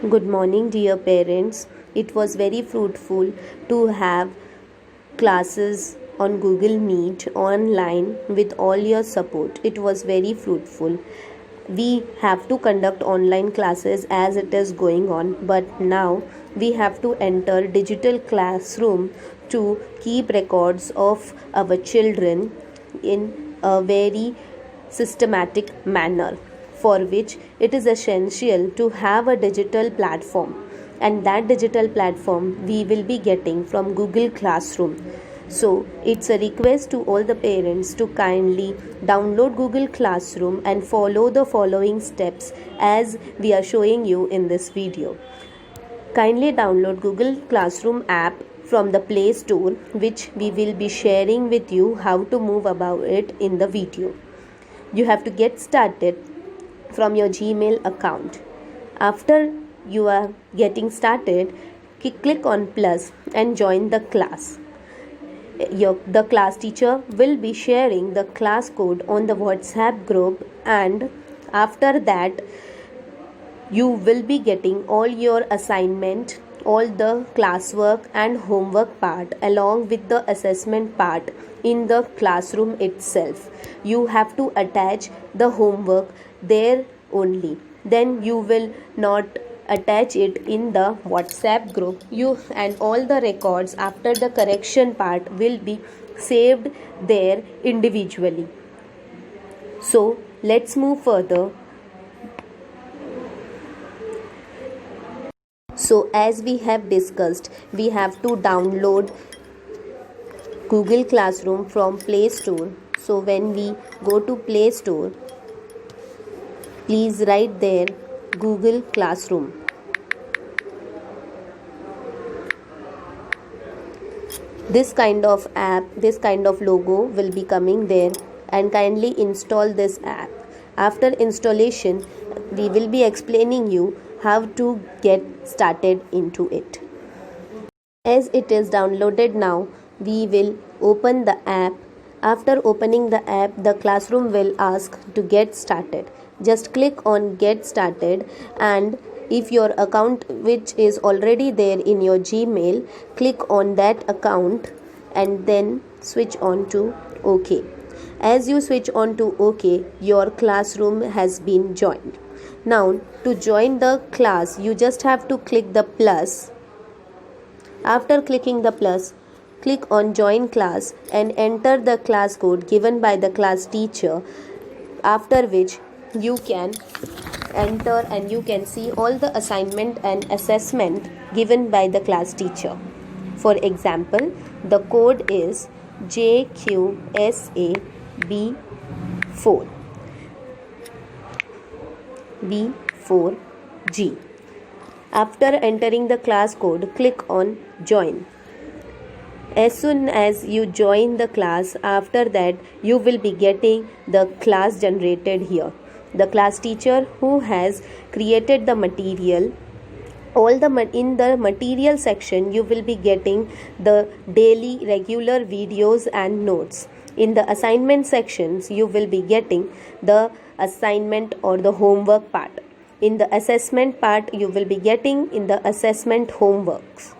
Good morning, dear parents. It was very fruitful to have classes on Google Meet online with all your support. It was very fruitful. We have to conduct online classes as it is going on, but now we have to enter digital classroom to keep records of our children in a very systematic manner, for which it is essential to have a digital platform, and that digital platform we will be getting from Google Classroom. So it's a request to all the parents to kindly download Google Classroom and follow the following steps as we are showing you in this video. Kindly download Google Classroom app from the Play Store, which we will be sharing with you how to move about it in the video. You have to get started from your Gmail account. After you are getting started, click on plus and join the class. The class teacher will be sharing the class code on the WhatsApp group, and after that you will be getting all your assignment, all the classwork and homework part along with the assessment part in the classroom itself. You have to attach the homework there only. Then you will not attach it in the WhatsApp group. You and all the records after the correction part will be saved there individually. So let's move further. So as we have discussed, we have to download Google Classroom from Play Store. So when we go to Play Store, please write there Google Classroom. This kind of app, this kind of logo will be coming there, and kindly install this app. After installation, we will be explaining you how to get started into it. As it is downloaded now, we will open the app. After opening the app, the classroom will ask to get started. Just click on get started, and if your account which is already there in your Gmail, click on that account and then switch on to OK. As you switch on to OK, your classroom has been joined. Now to join the class, you just have to click the plus. After clicking the plus, click on join class and enter the class code given by the class teacher, after which you can enter and you can see all the assignment and assessment given by the class teacher. For example, the code is JQSAB4 B4G. After entering the class code, click on join. As soon as you join the class, after that you will be getting the class generated here. The class teacher who has created the material, in the material section you will be getting the daily regular videos and notes. In the assignment sections you will be getting the assignment or the homework part. In the assessment part you will be getting in the assessment homeworks.